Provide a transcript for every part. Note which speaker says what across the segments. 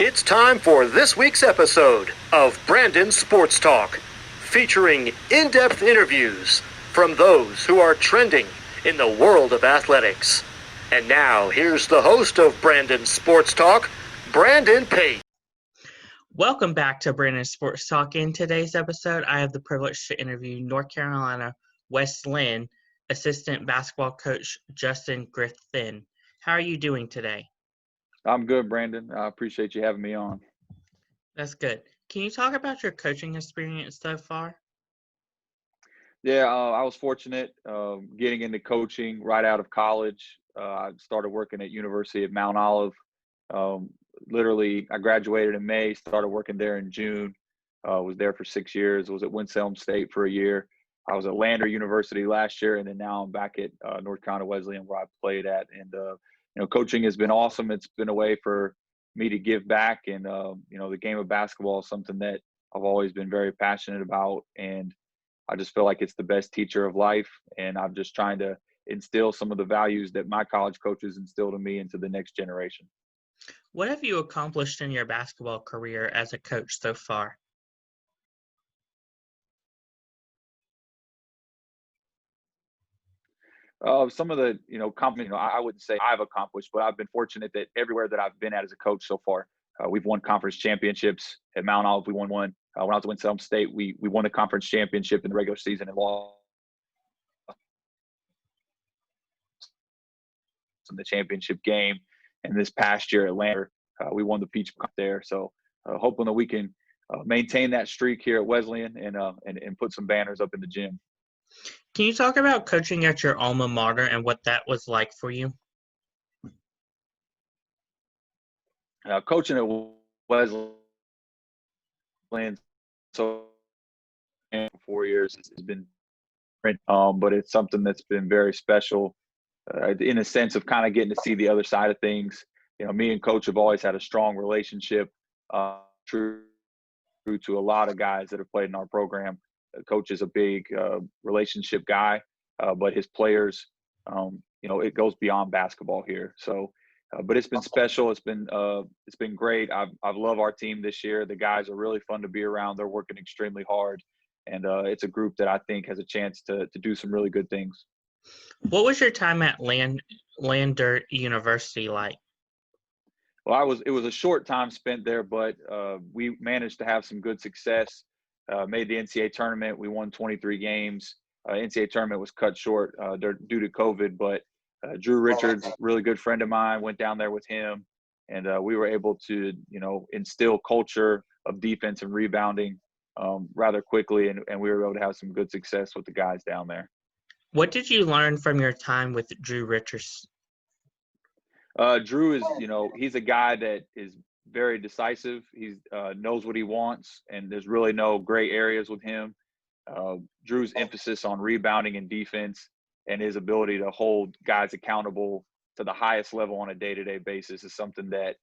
Speaker 1: It's time for this week's episode of Brandon Sports Talk, featuring in-depth interviews from those who are trending in the world of athletics. And now, here's the host of Brandon Sports Talk, Brandon Pate.
Speaker 2: Welcome back to Brandon Sports Talk. In today's episode, I have the privilege to interview North Carolina Wesleyan assistant basketball coach Justin Griffith. How are you doing today?
Speaker 3: I'm good, Brandon. I appreciate you having me on.
Speaker 2: That's good. Can you talk about your coaching experience so far?
Speaker 3: Yeah, I was fortunate getting into coaching right out of college. I started working at University of Mount Olive. Literally, I graduated in May, started working there in June. Was there for 6 years. Was at Winston State for a year. I was at Lander University last year, and then now I'm back at North Carolina Wesleyan, where I played at. And coaching has been awesome. It's been a way for me to give back, and the game of basketball is something that I've always been very passionate about, and I just feel like it's the best teacher of life. And I'm just trying to instill some of the values that my college coaches instilled in me into the next generation.
Speaker 2: What have you accomplished in your basketball career as a coach so far?
Speaker 3: Some of the, I wouldn't say I've accomplished, but I've been fortunate that everywhere that I've been at as a coach so far, we've won conference championships. At Mount Olive, we won one. When I was at Winston State, we won a conference championship in the regular season and lost in the championship game. And this past year at Lander, we won the Peach Cup there. So hoping that we can maintain that streak here at Wesleyan and put some banners up in the gym.
Speaker 2: Can you talk about coaching at your alma mater and what that was like for you?
Speaker 3: Coaching at Wesleyan so 4 years has been different, but it's something that's been very special in a sense of kind of getting to see the other side of things. Me and Coach have always had a strong relationship, true to a lot of guys that have played in our program. Coach is a big relationship guy, but his players, it goes beyond basketball here. So, but it's been special. It's been great. I've loved our team this year. The guys are really fun to be around. They're working extremely hard, and it's a group that I think has a chance to do some really good things.
Speaker 2: What was your time at Lander University like?
Speaker 3: Well, it was a short time spent there, but we managed to have some good success. Made the NCAA tournament. We won 23 games. NCAA tournament was cut short due to COVID, but Drew Richards, really good friend of mine, went down there with him, and we were able to, instill culture of defense and rebounding rather quickly, and we were able to have some good success with the guys down there.
Speaker 2: What did you learn from your time with Drew Richards?
Speaker 3: Drew is, he's a guy that is very decisive. He knows what he wants, and there's really no gray areas with him. Drew's emphasis on rebounding and defense and his ability to hold guys accountable to the highest level on a day-to-day basis is something that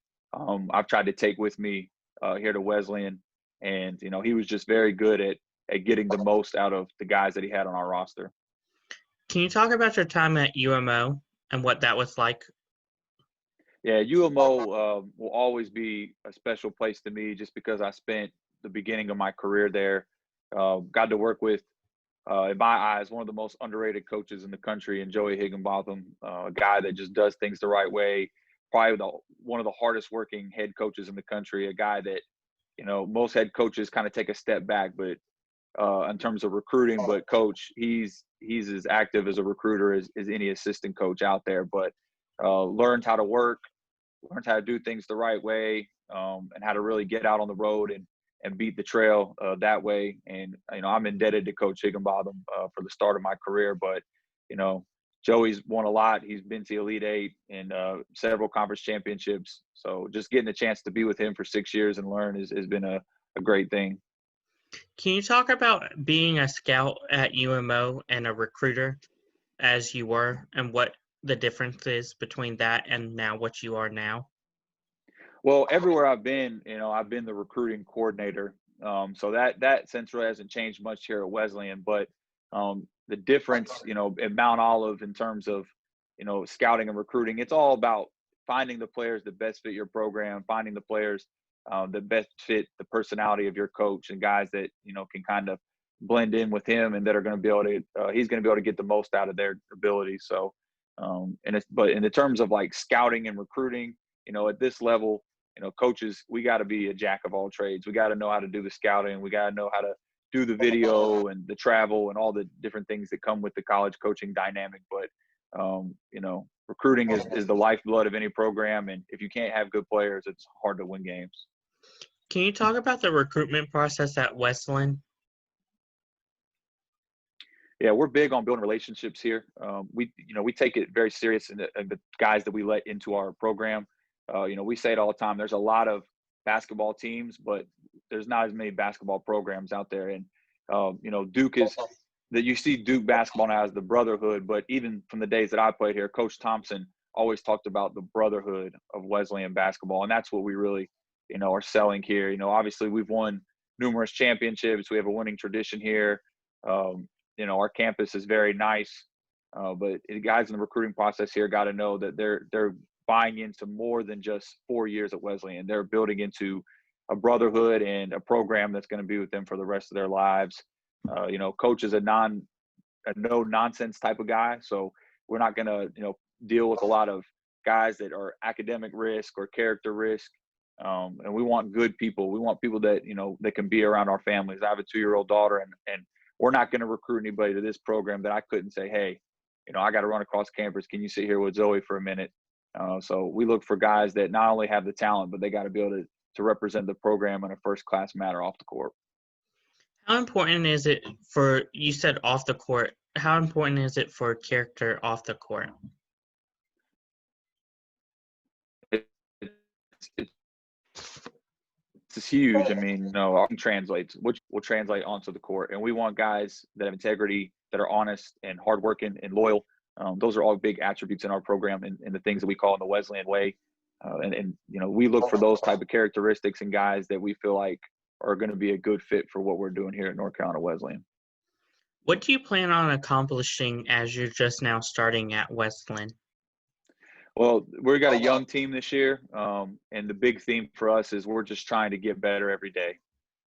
Speaker 3: I've tried to take with me here to Wesleyan. And, he was just very good at getting the most out of the guys that he had on our roster.
Speaker 2: Can you talk about your time at UMO and what that was like?
Speaker 3: Yeah, UMO will always be a special place to me just because I spent the beginning of my career there. Got to work with, in my eyes, one of the most underrated coaches in the country, and Joey Higginbotham, a guy that just does things the right way. Probably one of the hardest working head coaches in the country, a guy that, most head coaches kind of take a step back, but in terms of recruiting, but Coach, he's as active as a recruiter as any assistant coach out there, but learned how to work, learned how to do things the right way, and how to really get out on the road and beat the trail that way. And, I'm indebted to Coach Higginbotham for the start of my career, but, Joey's won a lot. He's been to Elite Eight and several conference championships. So just getting a chance to be with him for 6 years and learn has been a great thing.
Speaker 2: Can you talk about being a scout at UMO and a recruiter as you were, and what the difference is between that and now what you are now?
Speaker 3: Well, everywhere I've been, I've been the recruiting coordinator. So that sense really hasn't changed much here at Wesleyan. But the difference, at Mount Olive in terms of, scouting and recruiting, it's all about finding the players that best fit your program, finding the players that best fit the personality of your coach, and guys that, can kind of blend in with him and that are going to be able to, he's going to be able to get the most out of their ability. So, but in the terms of like scouting and recruiting, at this level, coaches, we got to be a jack of all trades. We got to know how to do the scouting. We got to know how to do the video and the travel and all the different things that come with the college coaching dynamic. But, recruiting is the lifeblood of any program. And if you can't have good players, it's hard to win games.
Speaker 2: Can you talk about the recruitment process at Wesleyan?
Speaker 3: Yeah, we're big on building relationships here. We take it very serious in the guys that we let into our program. We say it all the time. There's a lot of basketball teams, but there's not as many basketball programs out there. And, Duke is that you see Duke basketball now as the brotherhood. But even from the days that I played here, Coach Thompson always talked about the brotherhood of Wesleyan basketball. And that's what we really, are selling here. Obviously we've won numerous championships. We have a winning tradition here. Our campus is very nice. But the guys in the recruiting process here got to know that they're buying into more than just 4 years at Wesleyan. They're building into a brotherhood and a program that's going to be with them for the rest of their lives. Coach is a no nonsense type of guy. So we're not going to, deal with a lot of guys that are academic risk or character risk. And we want good people. We want people that, that can be around our families. I have a 2-year-old daughter, and we're not going to recruit anybody to this program that I couldn't say, hey, I got to run across campus. Can you sit here with Zoe for a minute? So we look for guys that not only have the talent, but they got to be able to represent the program in a first-class manner off the court.
Speaker 2: How important is it for, you said off the court, how important is it for character off the court?
Speaker 3: It's huge. I mean, translates, which will translate onto the court. And we want guys that have integrity, that are honest and hardworking and loyal. Those are all big attributes in our program and the things that we call in the Wesleyan way. We look for those type of characteristics in guys that we feel like are going to be a good fit for what we're doing here at North Carolina Wesleyan.
Speaker 2: What do you plan on accomplishing as you're just now starting at Wesleyan?
Speaker 3: Well, we've got a young team this year, and the big theme for us is we're just trying to get better every day.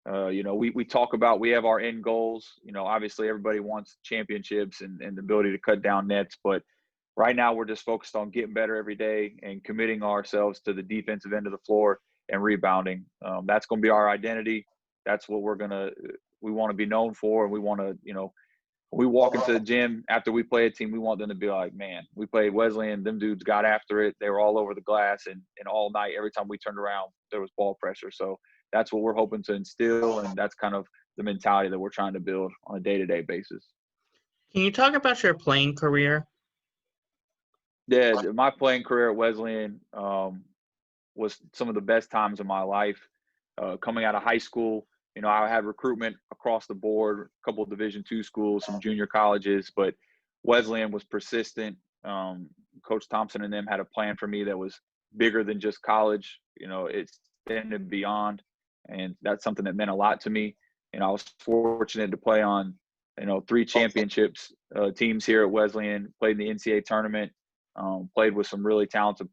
Speaker 3: We talk about, we have our end goals. Obviously everybody wants championships and the ability to cut down nets, but right now we're just focused on getting better every day and committing ourselves to the defensive end of the floor and rebounding. That's going to be our identity. That's what we want to be known for. And we want to, when we walk into the gym after we play a team, we want them to be like, man, we played Wesleyan. Them dudes got after it. They were all over the glass, and all night, every time we turned around, there was ball pressure. So that's what we're hoping to instill, and that's kind of the mentality that we're trying to build on a day-to-day basis.
Speaker 2: Can you talk about your playing career?
Speaker 3: Yeah, my playing career at Wesleyan was some of the best times of my life. Coming out of high school, I had recruitment across the board, a couple of Division II schools, some junior colleges, but Wesleyan was persistent. Coach Thompson and them had a plan for me that was bigger than just college. It extended beyond, and that's something that meant a lot to me. I was fortunate to play on, 3 championships teams here at Wesleyan, played in the NCAA tournament, played with some really talented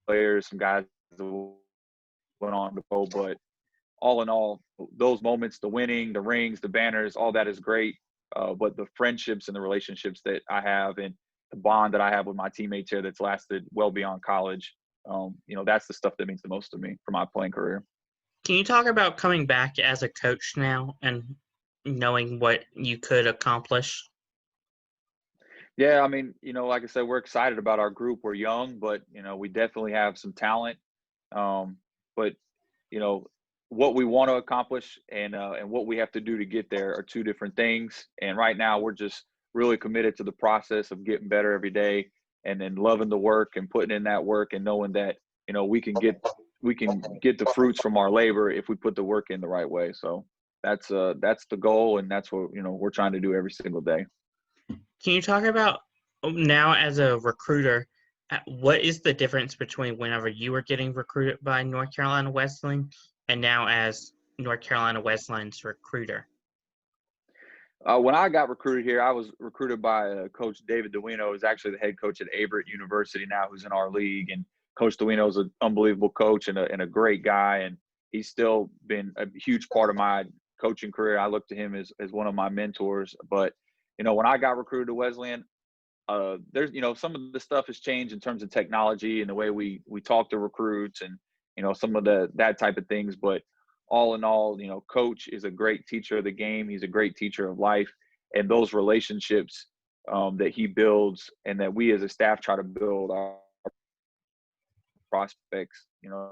Speaker 3: players, some guys that went on to go, but all in all, those moments, the winning, the rings, the banners, all that is great. But the friendships and the relationships that I have and the bond that I have with my teammates here that's lasted well beyond college, that's the stuff that means the most to me for my playing career.
Speaker 2: Can you talk about coming back as a coach now and knowing what you could accomplish?
Speaker 3: Yeah, I mean, like I said, we're excited about our group. We're young, but, we definitely have some talent. But, what we want to accomplish and what we have to do to get there are 2 different things. And right now we're just really committed to the process of getting better every day and then loving the work and putting in that work and knowing that, we can get the fruits from our labor if we put the work in the right way. So that's the goal. And that's what, we're trying to do every single day.
Speaker 2: Can you talk about now as a recruiter, what is the difference between whenever you were getting recruited by North Carolina Wesleyan and now as North Carolina Wesleyan's recruiter?
Speaker 3: When I got recruited here, I was recruited by Coach David DeWino, who's actually the head coach at Averett University now, who's in our league. And Coach Duino is an unbelievable coach and a great guy, and he's still been a huge part of my coaching career. I look to him as one of my mentors. But, when I got recruited to Wesleyan, there's, some of the stuff has changed in terms of technology and the way we talk to recruits and, some of that type of things. But all in all, Coach is a great teacher of the game. He's a great teacher of life, and those relationships that he builds and that we as a staff try to build our prospects,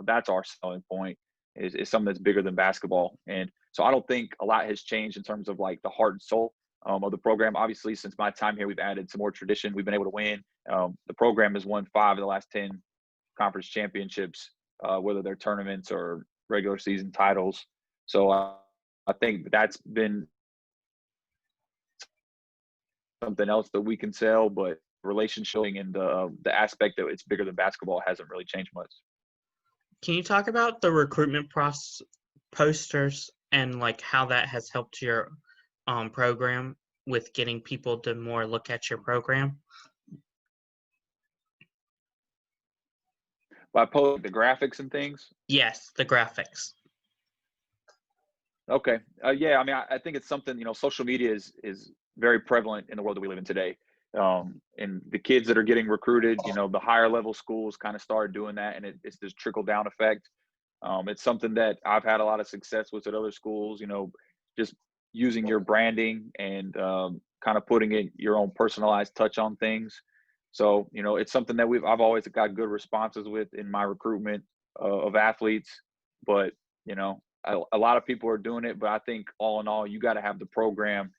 Speaker 3: that's our selling point is something that's bigger than basketball. And so I don't think a lot has changed in terms of like the heart and soul of the program. Obviously, since my time here, we've added some more tradition. We've been able to win. The program has won 5 of the last 10 conference championships, whether they're tournaments or regular season titles. So I think that's been something else that we can sell, but relationship and the aspect that it's bigger than basketball hasn't really changed much.
Speaker 2: Can you talk about the recruitment posters and like how that has helped your program with getting people to more look at your program?
Speaker 3: By posting the graphics and things?
Speaker 2: Yes, the graphics.
Speaker 3: Okay. Yeah, I mean, I think it's something, social media is very prevalent in the world that we live in today. And the kids that are getting recruited, the higher level schools kind of started doing that, and it's this trickle down effect. It's something that I've had a lot of success with at other schools, just using your branding and kind of putting in your own personalized touch on things. So, it's something that I've always got good responses with in my recruitment of athletes. But, a lot of people are doing it, but I think all in all, you got to have the program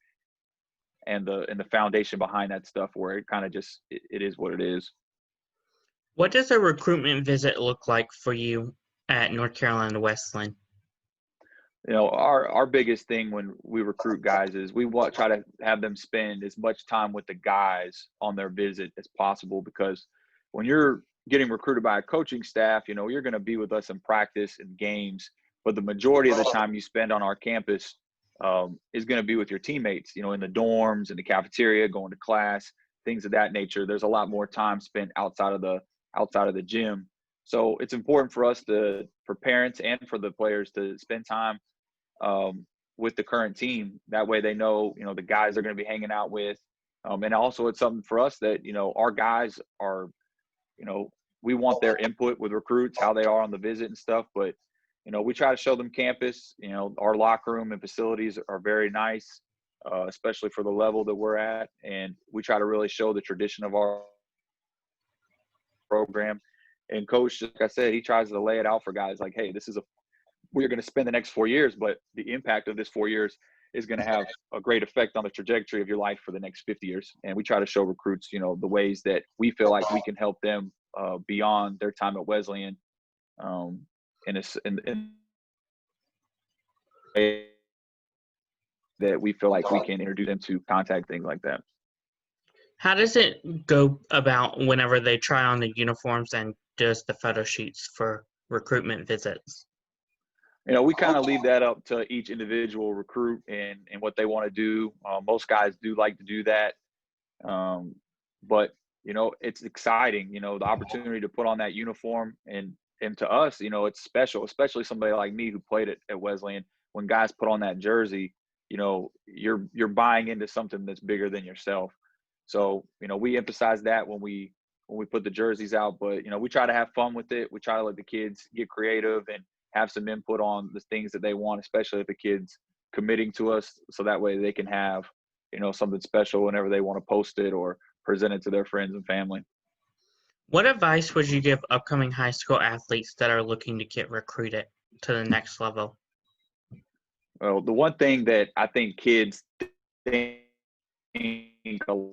Speaker 3: and the foundation behind that stuff where it kind of just it is what it is.
Speaker 2: What does a recruitment visit look like for you at North Carolina Wesleyan?
Speaker 3: Our biggest thing when we recruit guys is we try to have them spend as much time with the guys on their visit as possible, because when you're getting recruited by a coaching staff, you're going to be with us in practice and games, but the majority of the time you spend on our campus is going to be with your teammates, in the dorms, in the cafeteria, going to class, things of that nature. There's a lot more time spent outside of the gym. So it's important for us for parents and for the players to spend time with the current team. That way they know, the guys they're going to be hanging out with. And also it's something for us that, our guys are, we want their input with recruits, how they are on the visit and stuff. But, we try to show them campus. Our locker room and facilities are very nice, especially for the level that we're at. And we try to really show the tradition of our program. And Coach, like I said, he tries to lay it out for guys like, hey, we're going to spend the next 4 years, but the impact of this 4 years is going to have a great effect on the trajectory of your life for the next 50 years. And we try to show recruits, the ways that we feel like we can help them beyond their time at Wesleyan. That we feel like we can introduce them to contact, things like that.
Speaker 2: How does it go about whenever they try on the uniforms and does the photo shoots for recruitment visits?
Speaker 3: We kind of leave that up to each individual recruit and what they want to do. Most guys do like to do that. But, it's exciting, the opportunity to put on that uniform. And to us, it's special, especially somebody like me who played at Wesleyan. When guys put on that jersey, you're buying into something that's bigger than yourself. So, we emphasize that when we put the jerseys out. But, we try to have fun with it. We try to let the kids get creative and have some input on the things that they want, especially if the kids committing to us, so that way they can have, something special whenever they want to post it or present it to their friends and family.
Speaker 2: What advice would you give upcoming high school athletes that are looking to get recruited to the next level?
Speaker 3: Well, the one thing that I think kids think a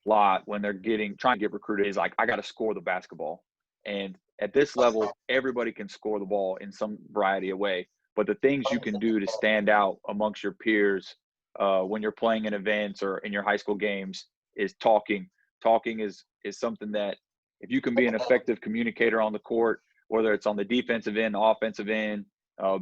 Speaker 3: lot when they're trying to get recruited is like, I got to score the basketball. And at this level, everybody can score the ball in some variety of way. But the things you can do to stand out amongst your peers when you're playing in events or in your high school games is talking. Talking is something that if you can be an effective communicator on the court, whether it's on the defensive end, the offensive end,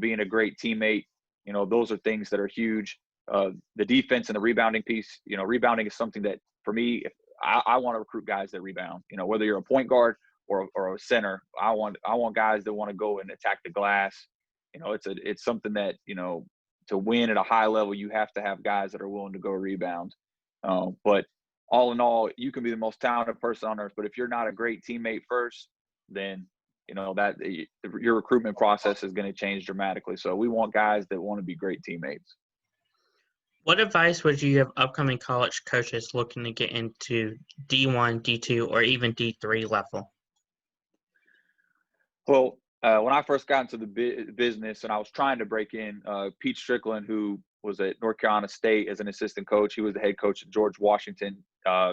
Speaker 3: being a great teammate, those are things that are huge. The defense and the rebounding piece, rebounding is something that for me, I want to recruit guys that rebound, whether you're a point guard or a center. I want guys that want to go and attack the glass. It's something that, to win at a high level, you have to have guys that are willing to go rebound. But all in all, you can be the most talented person on earth, but if you're not a great teammate first, then your recruitment process is going to change dramatically. So we want guys that want to be great teammates.
Speaker 2: What advice would you give upcoming college coaches looking to get into D1, D2, or even D3 level?
Speaker 3: Well, when I first got into the business and I was trying to break in, Pete Strickland, who was at North Carolina State as an assistant coach, he was the head coach at George Washington.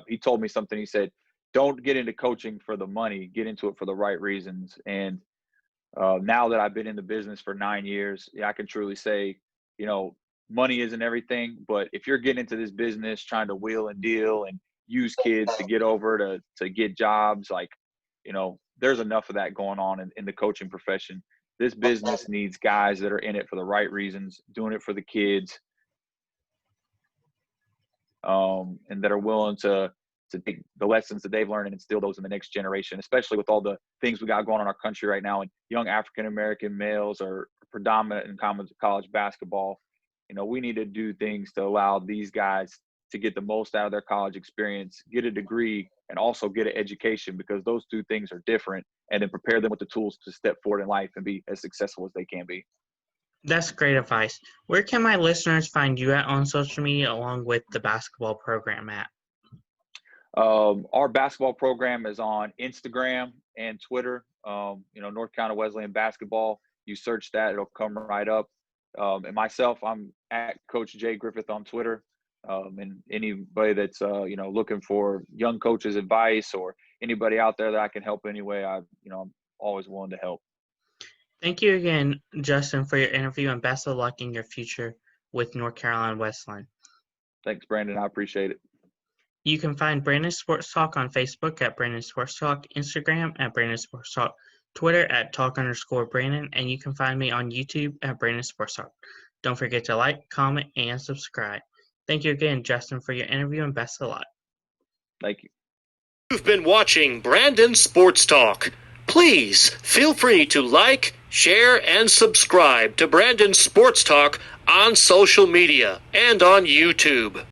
Speaker 3: He told me something. He said, don't get into coaching for the money, get into it for the right reasons. And now that I've been in the business for 9 years, I can truly say, money isn't everything, but if you're getting into this business trying to wheel and deal and use kids to get over to get jobs, there's enough of that going on in the coaching profession. This business needs guys that are in it for the right reasons, doing it for the kids, and that are willing to take the lessons that they've learned and instill those in the next generation, especially with all the things we got going on in our country right now. And young African-American males are predominant in college basketball. We need to do things to allow these guys to get the most out of their college experience, get a degree, and also get an education, because those two things are different, and then prepare them with the tools to step forward in life and be as successful as they can be.
Speaker 2: That's great advice. Where can my listeners find you at on social media along with the basketball program at?
Speaker 3: Our basketball program is on Instagram and Twitter. North Carolina Wesleyan basketball. You search that, it'll come right up. And myself, I'm at Coach Jay Griffith on Twitter. And anybody that's looking for young coaches' advice, or anybody out there that I can help anyway, I'm always willing to help.
Speaker 2: Thank you again, Justin, for your interview, and best of luck in your future with North Carolina Wesleyan.
Speaker 3: Thanks, Brandon. I appreciate it.
Speaker 2: You can find Brandon Sports Talk on Facebook at Brandon Sports Talk, Instagram at Brandon Sports Talk, Twitter at @talk_Brandon, and you can find me on YouTube at Brandon Sports Talk. Don't forget to like, comment, and subscribe. Thank you again, Justin, for your interview, and best of luck.
Speaker 3: Thank you.
Speaker 1: You've been watching Brandon Sports Talk. Please feel free to like, share, and subscribe to Brandon Sports Talk on social media and on YouTube.